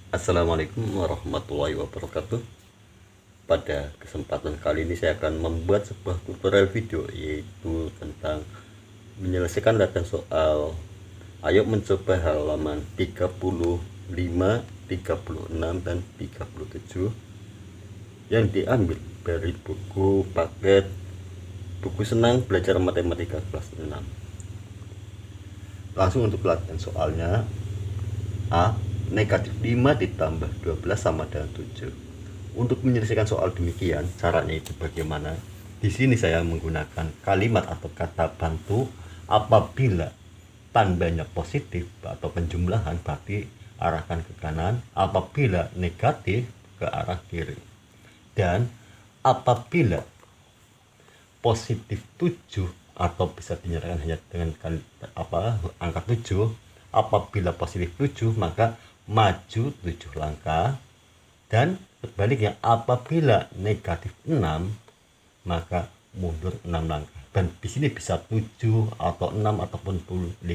Assalamualaikum warahmatullahi wabarakatuh. Pada kesempatan kali ini saya akan membuat sebuah tutorial video, yaitu tentang menyelesaikan latihan soal. Ayo mencoba halaman 35, 36, dan 37 yang diambil dari buku paket buku senang belajar matematika kelas 6. Langsung untuk latihan soalnya. A. Negatif 5 ditambah 12 sama dengan 7. Untuk menyelesaikan soal demikian, caranya itu bagaimana? Di sini saya menggunakan kalimat atau kata bantu. Apabila tandanya positif atau penjumlahan, berarti arahkan ke kanan. Apabila negatif, ke arah kiri. Dan apabila positif 7 atau bisa dinyatakan hanya dengan angka 7, apabila positif 7 maka maju 7 langkah, dan sebaliknya apabila negatif 6 maka mundur 6 langkah. Dan di sini bisa 7 atau 6 ataupun 5.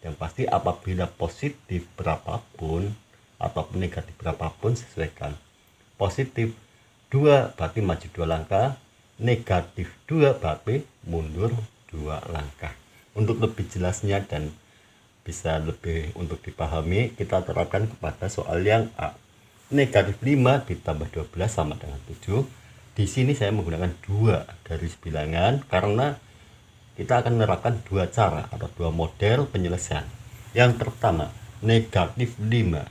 Yang pasti apabila positif berapapun ataupun negatif berapapun sesuaikan. Positif 2 berarti maju 2 langkah, negatif 2 berarti mundur 2 langkah. Untuk lebih jelasnya dan bisa lebih untuk dipahami, kita terapkan kepada soal yang A. Negatif 5 ditambah 12 sama dengan 7. Di sini saya menggunakan 2 garis bilangan karena kita akan menerapkan 2 cara atau 2 model penyelesaian. Yang pertama, negatif 5.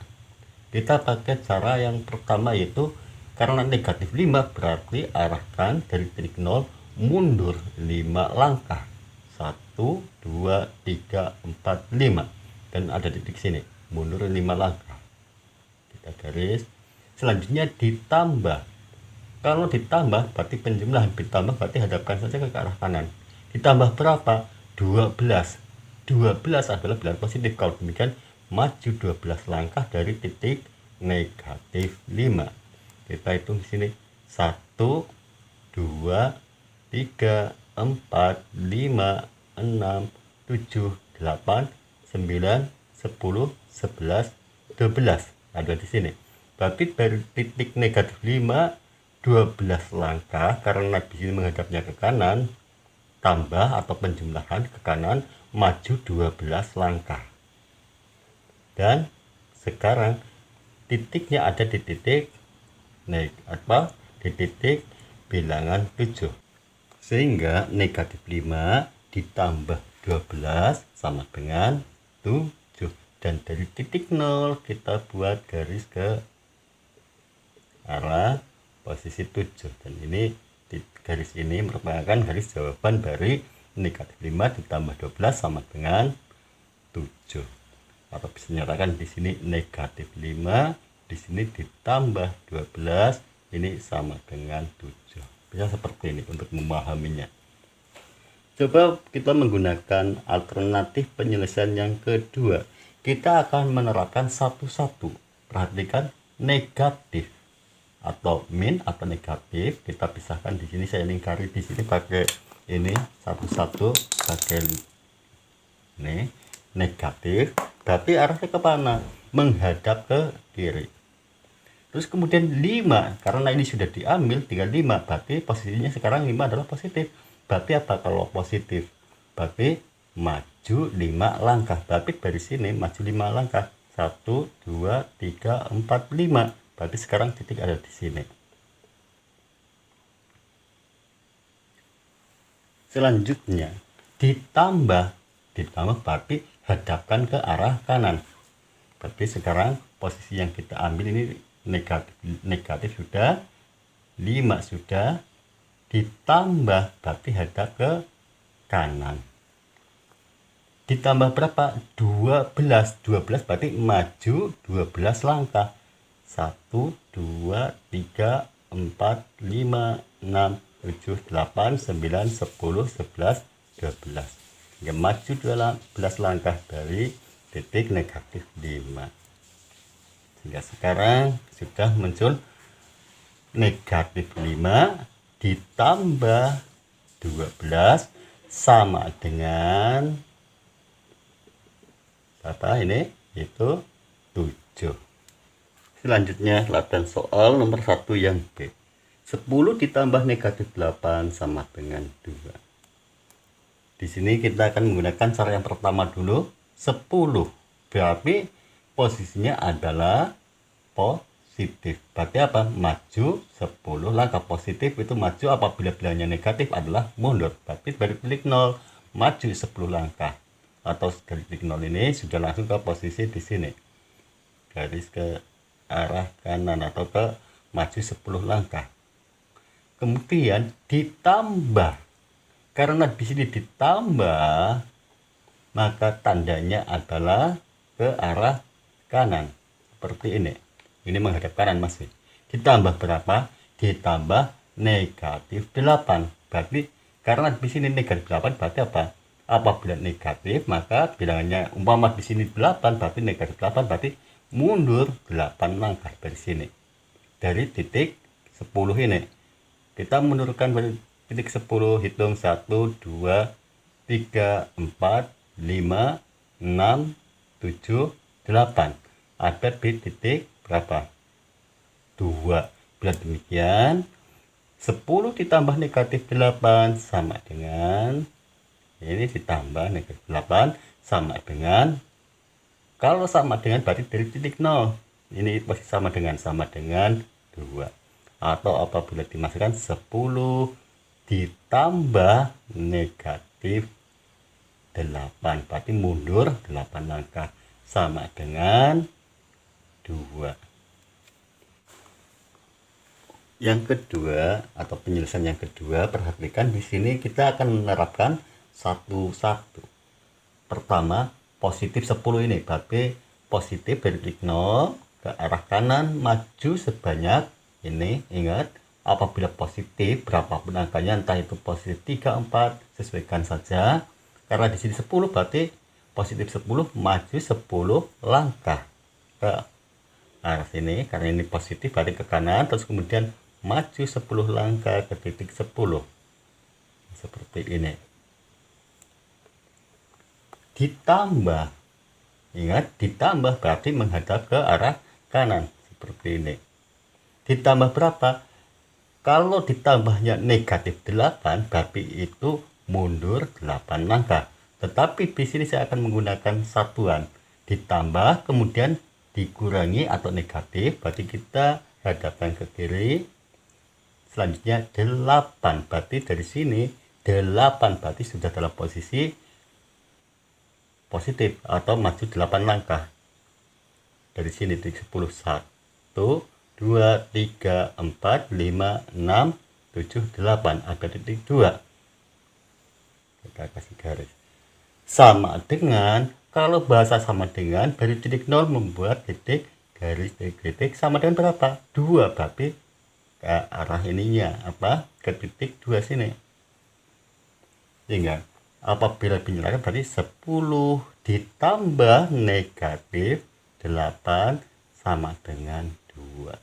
Kita pakai cara yang pertama, yaitu karena negatif 5 berarti arahkan dari titik 0 mundur 5 langkah. 1, 2, 3, 4, 5. Dan ada titik sini, mundur 5 langkah. Kita garis. Selanjutnya ditambah. Kalau ditambah berarti penjumlahan, ditambah berarti hadapkan saja ke arah kanan. Ditambah berapa? 12. 12 adalah bilangan positif. Kalau demikian maju 12 langkah dari titik negatif 5. Kita hitung di sini. 1, 2, 3, 4, 5, 6, 7, 8, 9, 10, 11, 12. Ada di sini. Berarti dari titik negatif 5, 12 langkah, karena di sini menghadapnya ke kanan, tambah atau penjumlahan ke kanan, maju 12 langkah. Dan sekarang titiknya ada di titik di titik bilangan 7. Sehingga negatif 5 ditambah 12 sama dengan 7. Dan dari titik 0 kita buat garis ke arah posisi 7. Dan ini garis ini merupakan garis jawaban dari negatif 5 ditambah 12 sama dengan 7. Atau bisa dinyatakan di sini negatif 5, di sini ditambah 12, ini sama dengan 7. Bisa seperti ini untuk memahaminya. Coba kita menggunakan alternatif penyelesaian yang kedua. Kita akan menerapkan satu-satu. Perhatikan negatif atau min atau negatif. Kita pisahkan di sini, saya lingkari di sini pakai ini satu-satu, pakai ini negatif. Berarti arahnya ke mana? Menghadap ke kiri. Terus kemudian 5, karena ini sudah diambil tinggal 5, berarti posisinya sekarang 5 adalah positif. Berarti apa kalau positif? Berarti maju 5 langkah. Berarti dari sini maju 5 langkah. 1, 2, 3, 4, 5. Berarti sekarang titik ada di sini. Selanjutnya ditambah berarti hadapkan ke arah kanan. Berarti sekarang posisi yang kita ambil ini negatif sudah, 5 sudah, ditambah berarti hadap ke kanan. Ditambah berapa? 12. 12 berarti maju 12 langkah. 1, 2, 3, 4, 5, 6, 7, 8, 9, 10, 11, 12. Hingga maju 12 langkah dari titik negatif 5. Sehingga sekarang sudah muncul negatif 5 ditambah 12 sama dengan apa ini? Itu 7. Selanjutnya latihan soal nomor 1 yang B. 10 ditambah negatif 8 sama dengan 2. Di sini kita akan menggunakan cara yang pertama dulu. 10 berarti posisinya adalah positif. Berarti apa? Maju 10 langkah. Positif itu maju, apabila bilangnya negatif adalah mundur. Berarti dari titik 0 maju 10 langkah. Atau dari titik 0 ini sudah langsung ke posisi di sini. Garis ke arah kanan atau ke maju 10 langkah. Kemudian ditambah. Karena di sini ditambah, maka tandanya adalah ke arah kanan. Seperti ini. Ini menghadap kanan masih. Ditambah berapa? Ditambah negatif 8. Berarti karena di sini negatif 8 berarti apa? Apabila negatif, maka bilangannya umpama di sini 8, berarti negatif 8 berarti mundur 8 langkah dari sini. Dari titik 10 ini. Kita menurunkan dari titik 10, hitung 1, 2, 3, 4, 5, 6, 7, 8. Ada di titik berapa? 2. Bila demikian, 10 ditambah negatif 8 sama dengan, ini ditambah negatif 8 sama dengan, kalau sama dengan berarti dari titik 0. Ini masih sama dengan 2. Atau apabila dimasukkan 10 ditambah negatif 8 berarti mundur 8 langkah sama dengan 2. Yang kedua atau penyelesaian yang kedua, perhatikan di sini kita akan menerapkan satu-satu. Pertama, positif 10 ini berarti positif dari titik 0 ke arah kanan maju sebanyak ini. Ingat, apabila positif berapapun angkanya, entah itu positif 3, 4, sesuaikan saja. Karena di sini 10 berarti positif 10 maju 10 langkah ke arah sini. Karena ini positif berarti ke kanan, terus kemudian maju 10 langkah ke titik 10. Seperti ini. Ditambah, ingat, ditambah berarti menghadap ke arah kanan seperti ini. Ditambah berapa? Kalau ditambahnya negatif 8 berarti itu mundur 8 langkah. Tetapi di sini saya akan menggunakan satuan. Ditambah kemudian dikurangi atau negatif, berarti kita hadapkan ke kiri. Selanjutnya 8, berarti dari sini 8 berarti sudah dalam posisi positif atau maju 8 langkah. Dari sini titik 10, 1, 2, 3, 4, 5, 6, 7, 8. Ada titik 2. Kita kasih garis. Sama dengan, kalau bahasa sama dengan, dari titik 0 membuat titik, garis titik sama dengan berapa? 2. Berarti ke arah ininya, apa? Ke titik 2 sini. Sehingga apabila penyelesaian berarti 10 ditambah negatif 8 sama dengan 2.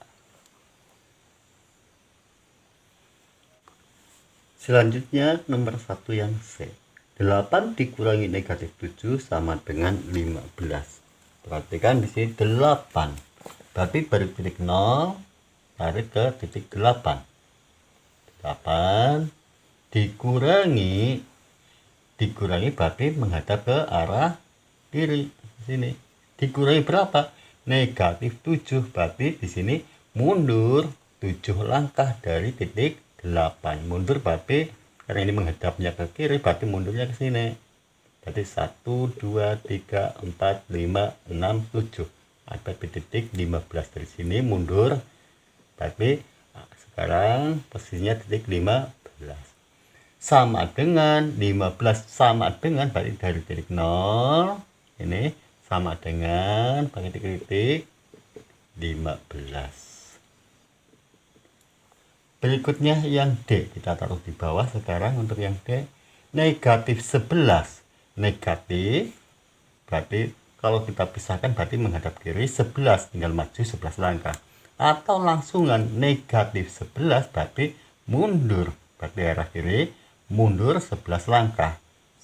Selanjutnya nomor 1 yang C. 8 dikurangi negatif 7 sama dengan 15. Perhatikan di sini 8. Berarti dari titik 0 tarik ke titik 8. 8 dikurangi berarti menghadap ke arah kiri sini. Dikurangi berapa? Negatif 7. Berarti di sini mundur 7 langkah dari titik 8. Mundur berarti karena ini menghadapnya ke kiri berarti mundurnya ke sini. Berarti 1, 2, 3, 4, 5, 6, 7. Ada di titik 15 dari sini mundur. Berarti sekarang posisinya titik 15. Sama dengan 15 sama dengan berarti dari titik 0 ini sama dengan pakai titik 15. Berikutnya yang D, kita taruh di bawah sekarang. Untuk yang D, negatif 11. Negatif berarti kalau kita pisahkan berarti menghadap kiri 11, tinggal maju 11 langkah. Atau langsungan negatif 11 berarti mundur, berarti arah kiri mundur 11 langkah.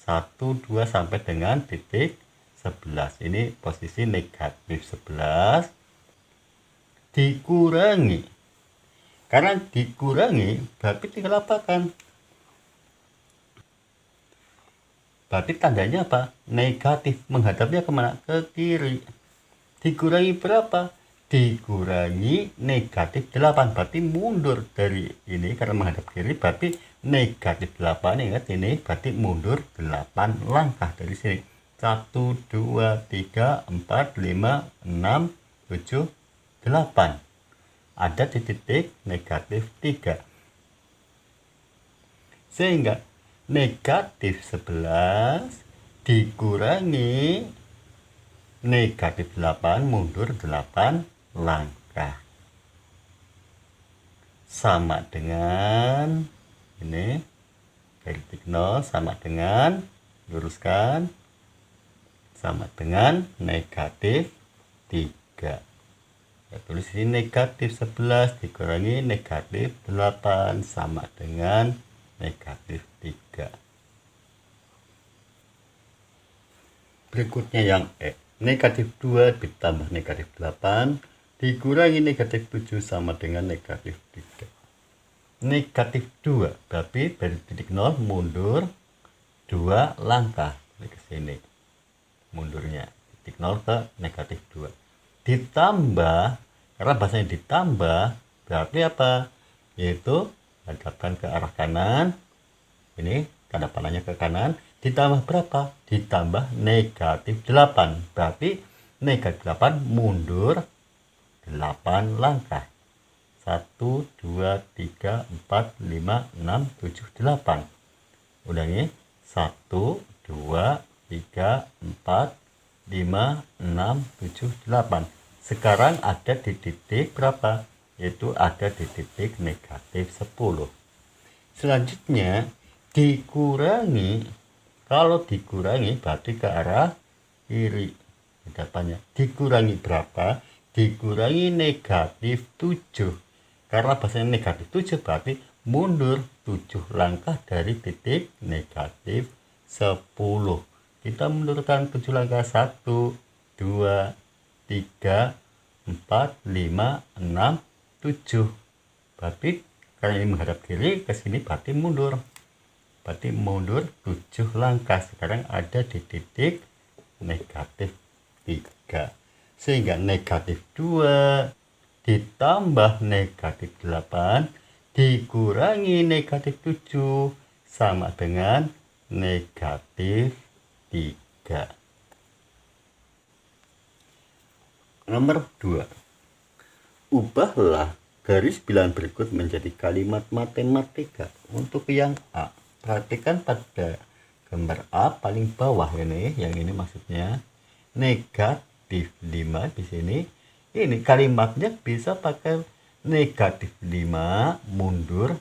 1, 2 sampai dengan titik 11. Ini posisi negatif 11. dikurangi. Karena dikurangi berarti tinggal apakan? Berarti tandanya apa? Negatif. Menghadapnya kemana? Ke kiri. Dikurangi berapa? Dikurangi negatif 8. Berarti mundur dari ini karena menghadap kiri. Berarti negatif 8. Ingat ini berarti mundur 8 langkah dari sini. 1, 2, 3, 4, 5, 6, 7, 8. Ada di titik negatif 3. Sehingga negatif 11 dikurangi negatif 8 mundur 8 langkah. Sama dengan ini dari titik 0 sama dengan luruskan sama dengan negatif 3. Ya, tulis ini negatif 11 dikurangi negatif 8 sama dengan negatif 3. Berikutnya yang E. Negatif 2 ditambah negatif 8 dikurangi negatif 7 sama dengan negatif 3. Negatif 2 berarti dari titik 0 mundur 2 langkah ke sini. Mundurnya titik 0 ke negatif 2. Ditambah, karena bahasanya ditambah berarti apa? Yaitu hadapkan ke arah kanan, ini tanda panahnya ke kanan, ditambah berapa? Ditambah negatif 8. Berarti negatif 8 mundur 8 langkah. 1, 2, 3, 4, 5, 6, 7, 8. Ulangi. 1, 2, 3, 4, 5, 6, 7, 8. Sekarang ada di titik berapa? Yaitu ada di titik negatif 10. Selanjutnya dikurangi. Kalau dikurangi berarti ke arah kiri. Hadapannya dikurangi berapa? Dikurangi negatif 7. Karena bahasanya negatif 7 berarti mundur 7 langkah dari titik negatif 10. Kita mundurkan 7 langkah. 1, 2, 3, 4, 5, 6, 7. Berarti karena ini menghadap kiri ke sini berarti mundur. Berarti mundur 7 langkah. Sekarang ada di titik negatif 3. Sehingga negatif 2 ditambah negatif 8 dikurangi negatif 7 sama dengan negatif 3. Nomor 2. Ubahlah garis bilangan berikut menjadi kalimat matematika. Untuk yang A, perhatikan pada gambar A paling bawah ini, yang ini maksudnya negatif 5 di sini. Ini kalimatnya bisa pakai negatif 5 mundur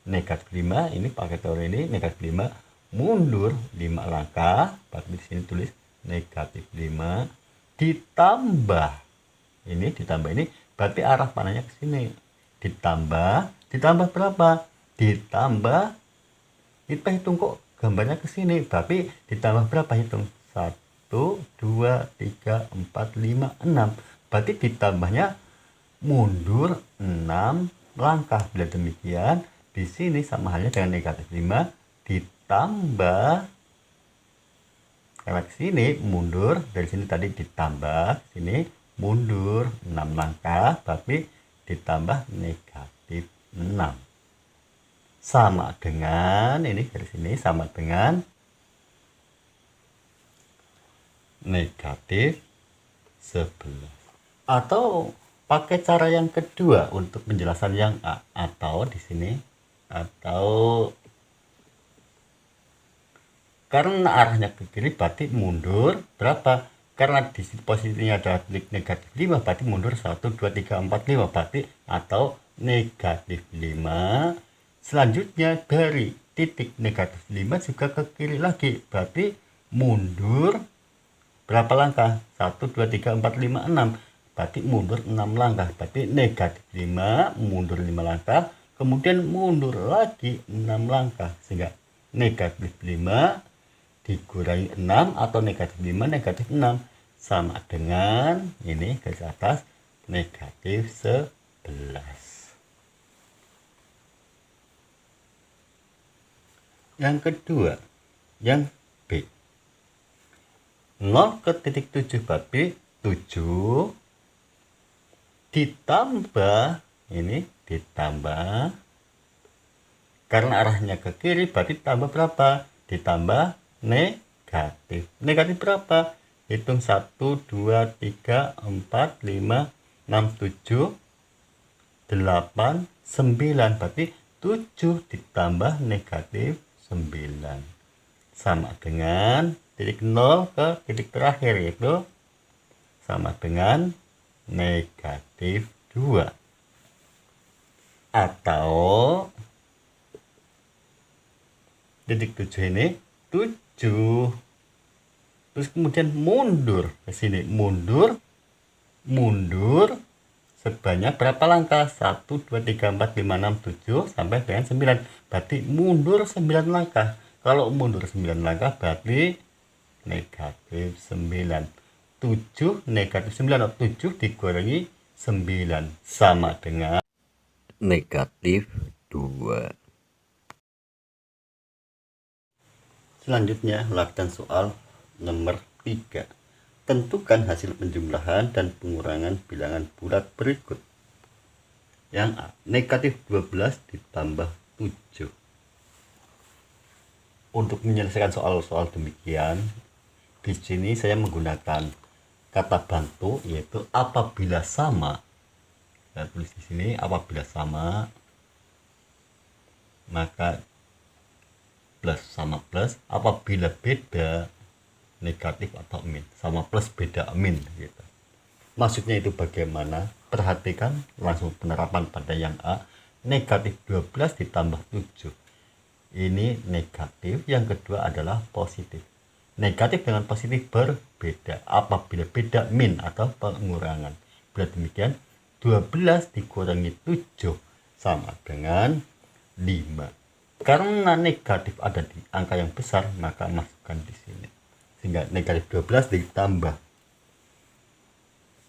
negatif 5, ini pakai teori ini negatif 5 mundur 5 langkah. Berarti di sini tulis negatif 5 ditambah ini berarti arah panahnya ke sini. Ditambah berapa? Ditambah, kita hitung kok gambarnya ke sini. Berarti ditambah berapa? Hitung 1, 2, 3, 4, 5, 6. Berarti ditambahnya mundur 6 langkah. Bila demikian, di sini sama halnya dengan negatif 5 ditambah lewat sini mundur, dari sini tadi ditambah, sini mundur 6 langkah, tapi ditambah negatif 6. Sama dengan ini dari sini sama dengan negatif 11. Atau pakai cara yang kedua untuk penjelasan yang A, atau di sini atau karena arahnya ke kiri berarti mundur berapa? Karena di posisinya ada titik negatif 5 berarti mundur 1, 2, 3, 4, 5 berarti atau negatif 5. Selanjutnya dari titik negatif 5 juga ke kiri lagi berarti mundur berapa langkah? 1, 2, 3, 4, 5, 6 berarti mundur 6 langkah. Berarti negatif 5 mundur 5 langkah, kemudian mundur lagi 6 langkah, sehingga negatif 5 dikurangi 6 atau negatif 5 negatif 6 sama dengan ini garis atas negatif 11. Yang kedua, yang B. 0 ke titik 7 berarti 7 ditambah, ini ditambah, karena arahnya ke kiri berarti tambah berapa? Ditambah negatif. Negatif berapa? Hitung 1, 2, 3, 4, 5, 6, 7, 8, 9. Berarti 7 ditambah negatif 9. Sama dengan titik 0 ke titik terakhir, yaitu sama dengan negatif 2. Atau titik 7 ini 7. Terus kemudian mundur ke sini, mundur sebanyak berapa langkah? 1, 2, 3, 4, 5, 6, 7 sampai dengan 9. Berarti mundur 9 langkah. Kalau mundur 9 langkah berarti negatif 9. 7 negatif 9 atau 7 dikurangi 9 sama dengan negatif 2. Selanjutnya lakukan soal nomor 3. Tentukan hasil penjumlahan dan pengurangan bilangan bulat berikut. Yang A, negatif 12 ditambah 7. Untuk menyelesaikan soal-soal demikian, di sini saya menggunakan kata bantu, yaitu apabila sama. Saya tulis di sini apabila sama, maka plus sama plus, apabila beda negatif atau min, sama plus beda min gitu. Maksudnya itu bagaimana? Perhatikan langsung penerapan pada yang A, negatif 12 ditambah 7. Ini negatif, yang kedua adalah positif. Negatif dengan positif berbeda apabila beda min atau pengurangan. Bila demikian 12 dikurangi 7 sama dengan 5. Karena negatif ada di angka yang besar, maka masukkan di sini. Sehingga negatif 12 ditambah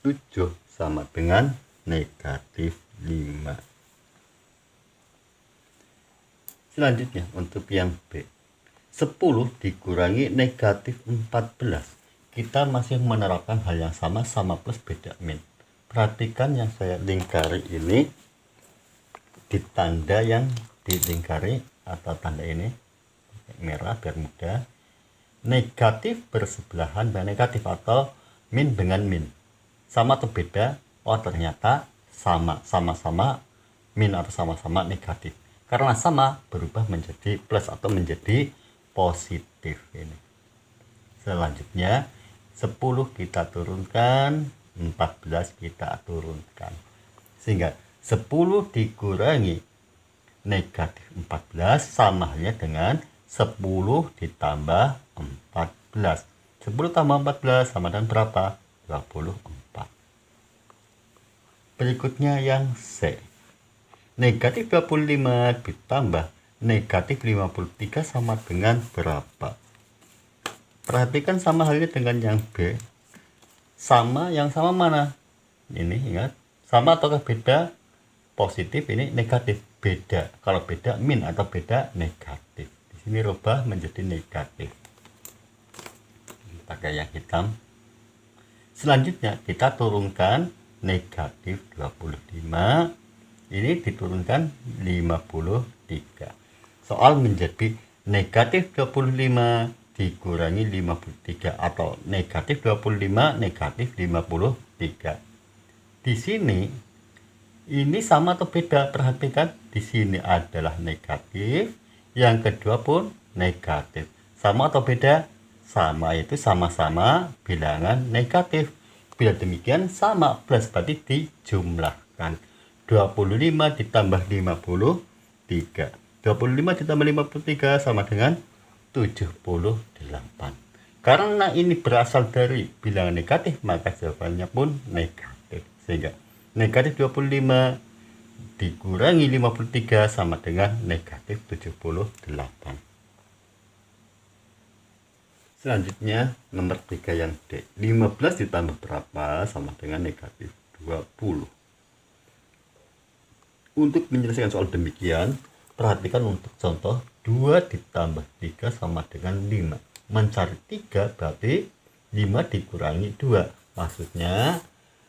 7 sama dengan negatif 5. Selanjutnya untuk yang B, 10 dikurangi negatif 14. Kita masih menerapkan hal yang sama, sama plus beda min. Perhatikan yang saya lingkari ini, di tanda yang dilingkari atau tanda ini merah biar mudah. Negatif bersebelahan dengan negatif atau min dengan min. Sama atau beda? Oh ternyata sama, sama-sama min atau sama-sama negatif. Karena sama berubah menjadi plus atau menjadi positif ini. Selanjutnya 10 kita turunkan, 14 kita turunkan. Sehingga 10 dikurangi negatif 14 sama halnya dengan 10 ditambah 14. 10 tambah 14 sama dengan berapa? 24. Berikutnya yang C. Negatif 25 ditambah negatif 53 sama dengan berapa? Perhatikan sama halnya dengan yang B. Sama, yang sama mana? Ini ingat, sama ataukah beda? Positif, ini negatif. Beda. Kalau beda min atau beda negatif. Di sini rubah menjadi negatif. Pakai yang hitam. Selanjutnya kita turunkan negatif 25. Ini diturunkan 53. Soal menjadi negatif 25 dikurangi 53 atau negatif 25 negatif 53. Di sini ini sama atau beda? Perhatikan di sini adalah negatif, yang kedua pun negatif. Sama atau beda? Sama, itu sama-sama bilangan negatif. Bila demikian sama plus berarti dijumlahkan. 25 ditambah 53. 25 ditambah 53 sama dengan 78. Karena ini berasal dari bilangan negatif, maka jawabannya pun negatif. Sehingga negatif 25 dikurangi 53 sama dengan negatif 78. Selanjutnya nomor 3 yang D. 15 ditambah berapa sama dengan negatif 20. Untuk menyelesaikan soal demikian, perhatikan untuk contoh 2 ditambah 3 sama dengan 5. Mencari 3 berarti 5 dikurangi 2. Maksudnya,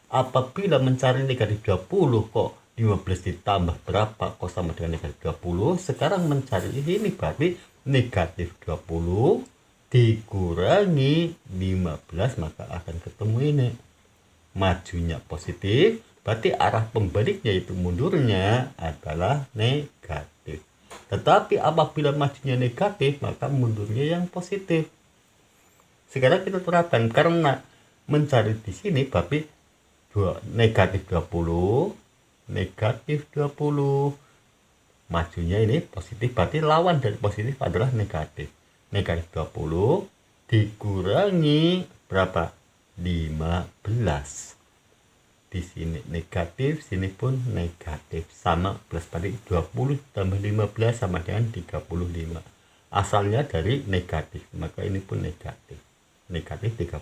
apabila mencari negatif 20 kok 15 ditambah berapa kok sama dengan negatif 20. Sekarang mencari ini berarti negatif 20 dikurangi 15, maka akan ketemu ini. Majunya positif, berarti arah pembaliknya yaitu mundurnya adalah negatif. Tetapi apabila majunya negatif, maka mundurnya yang positif. Sekarang kita terapkan karena mencari di sini berarti negatif 20, majunya ini positif, berarti lawan dari positif adalah negatif. Negatif 20 dikurangi berapa? 15. Di sini negatif, sini pun negatif, sama plus, berarti 20 tambah 15 sama dengan 35. Asalnya dari negatif, maka ini pun negatif 35.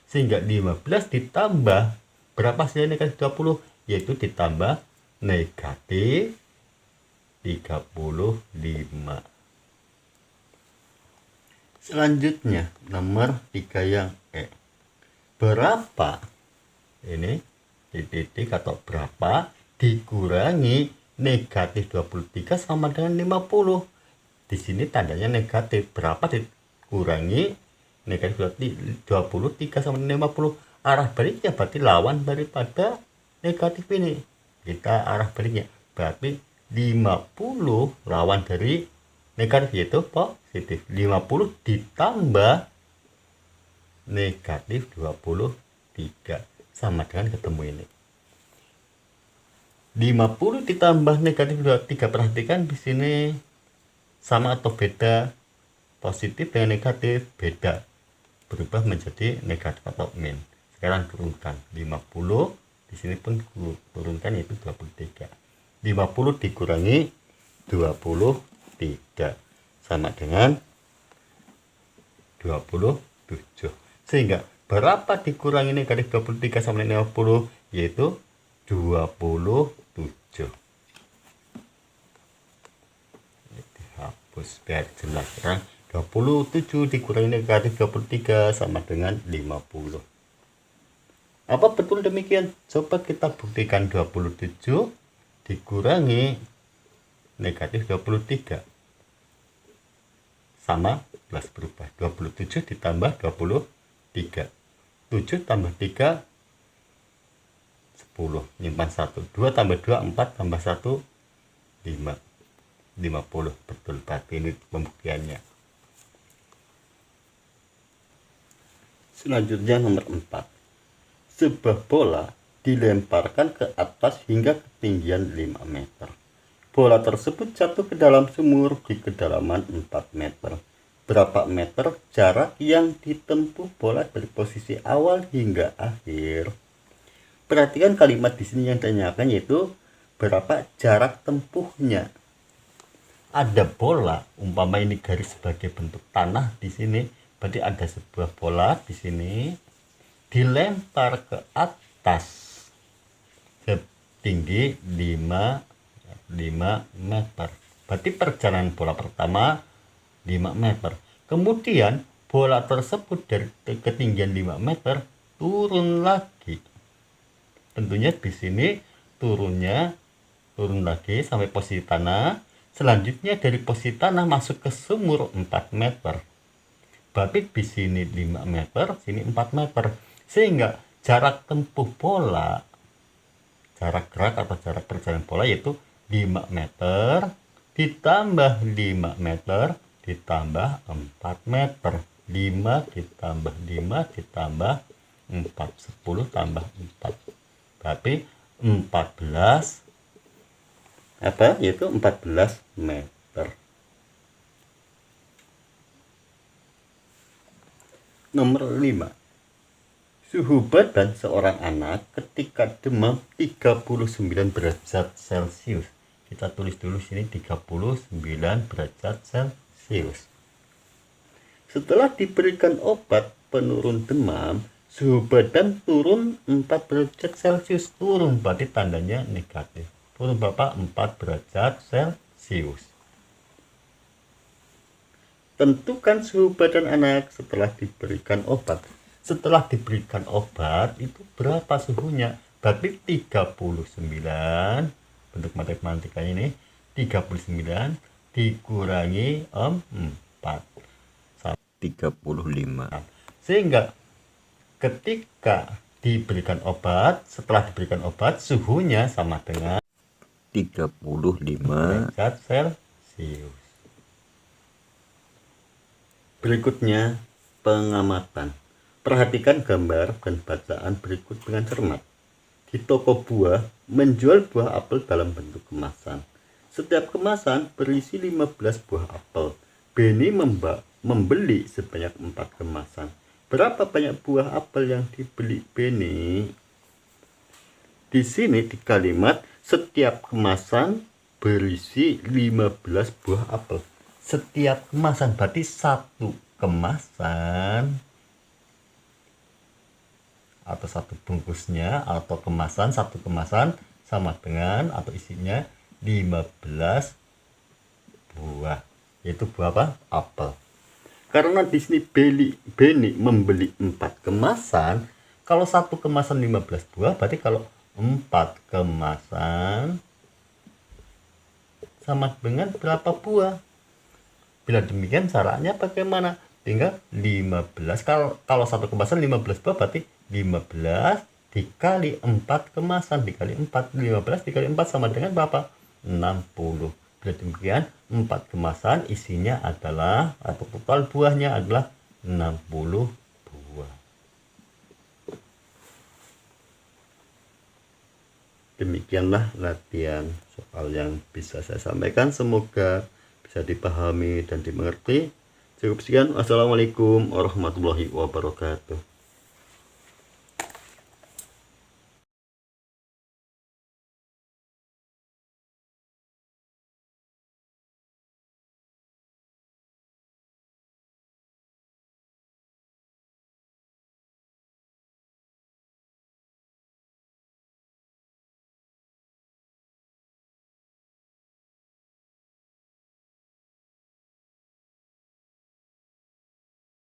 Sehingga 15 ditambah berapa hasilnya negatif 20? Yaitu ditambah negatif 35. Selanjutnya nomor 3 yang E. Berapa ini titik atau berapa dikurangi negatif 23 sama dengan 50. Di sini tandanya negatif. Berapa dikurangi negatif 23 sama dengan 50. Arah baliknya berarti lawan daripada negatif ini. Kita arah baliknya berarti 50 lawan dari negatif yaitu positif. 50 ditambah negatif 23 sama dengan ketemu ini. 50 ditambah negatif 23, perhatikan di sini sama atau beda, positif dengan negatif beda, berubah menjadi negatif atau min. Sekarang turunkan 50, di sini pun turunkan yaitu 23. 50 dikurangi 23 sama dengan 27. Sehingga berapa dikurangi negatif 23 sama dengan 50? Yaitu 27. Dihapus biar jelas. Sekarang 27 dikurangi negatif 23 sama dengan 50. Apa betul demikian? Coba kita buktikan. 27 dikurangi negatif 23 sama plus berubah. 27 ditambah 23. 7 tambah 3 10, nyimpan 1. 2 tambah 2 4 tambah 1 5. 50 betul, berarti ini pembuktiannya. Selanjutnya nomor 4. Sebuah bola dilemparkan ke atas hingga ketinggian 5 meter. Bola tersebut jatuh ke dalam sumur di kedalaman 4 meter. Berapa meter jarak yang ditempuh bola dari posisi awal hingga akhir? Perhatikan kalimat di sini yang ditanyakan yaitu berapa jarak tempuhnya. Ada bola, umpama ini garis sebagai bentuk tanah di sini, berarti ada sebuah bola di sini dilempar ke atas setinggi 5 meter. Berarti perjalanan bola pertama 5 meter. Kemudian bola tersebut dari ketinggian 5 meter turun lagi. Tentunya di sini turun lagi sampai posisi tanah. Selanjutnya dari posisi tanah masuk ke sumur 4 meter. Berarti di sini 5 meter, sini 4 meter. Sehingga jarak tempuh bola, jarak gerak atau jarak perjalanan bola yaitu 5 meter ditambah 5 meter ditambah 4 meter. 5 ditambah 5 ditambah 4, 10 tambah 4. Berarti 14 yaitu 14 meter. Nomor 5. Suhu badan seorang anak ketika demam 39 derajat Celcius. Kita tulis dulu sini 39 derajat Celcius. Setelah diberikan obat penurun demam, Suhu badan turun 4 derajat Celcius. Turun berarti tandanya negatif. Turun berapa? 4 derajat Celcius. Tentukan suhu badan anak setelah diberikan obat. Setelah diberikan obat itu berapa suhunya? Berarti 39, bentuk matematika ini 39 dikurangi 4 35. Sehingga ketika diberikan obat, setelah diberikan obat suhunya sama dengan 35 derajat Celcius. Berikutnya, pengamatan. Perhatikan gambar dan bacaan berikut dengan cermat. Di toko buah, menjual buah apel dalam bentuk kemasan. Setiap kemasan berisi 15 buah apel. Benny membeli sebanyak 4 kemasan. Berapa banyak buah apel yang dibeli Benny? Di sini di kalimat setiap kemasan berisi 15 buah apel. Setiap kemasan berarti satu kemasan atau satu bungkusnya atau kemasan, satu kemasan sama dengan atau isinya 15 buah, yaitu buah apa? Apel. Karena di sini Benny membeli 4 kemasan, kalau satu kemasan 15 buah berarti kalau 4 kemasan sama dengan berapa buah? Bila demikian caranya bagaimana? Tinggal 15. Kalau satu kemasan 15 buah berarti 15 dikali 4 kemasan dikali 4. 15 dikali 4 sama dengan berapa? 60. Bila demikian 4 kemasan isinya adalah atau total buahnya adalah 60 buah. Demikianlah latihan soal yang bisa saya sampaikan. Semoga bisa dipahami dan dimengerti. Cukup sekian. Wassalamualaikum warahmatullahi wabarakatuh.